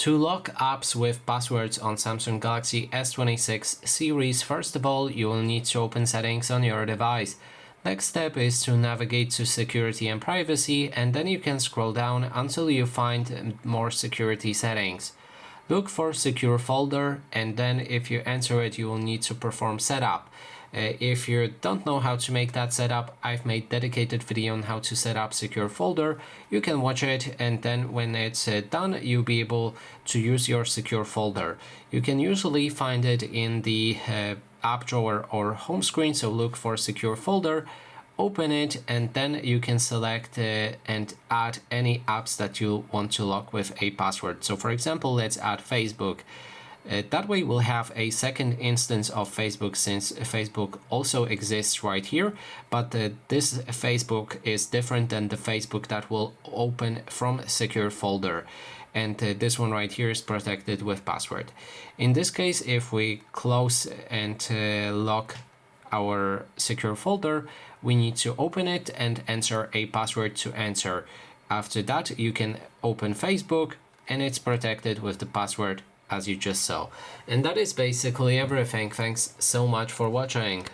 To lock apps with passwords on Samsung Galaxy S26 series, first of all, you will need to open settings on your device. Next step is to navigate to security and privacy, and then you can scroll down until you find more security settings. Look for secure folder, and then if you enter it, you will need to perform setup. If you don't know how to make that setup, I've made dedicated video on how to set up secure folder. You can watch it, and then when it's done, you'll be able to use your secure folder. You can usually find it in the app drawer or home screen, so look for secure folder, open it, and then you can select and add any apps that you want to lock with a password. So for example, let's add Facebook. That way we'll have a second instance of Facebook, since Facebook also exists right here, but this Facebook is different than the Facebook that will open from secure folder, and this one right here is protected with password. In this case, if we close and lock our secure folder, we need to open it and enter a password to enter. After that, you can open Facebook and it's protected with the password as you just saw. And that is basically everything. Thanks so much for watching.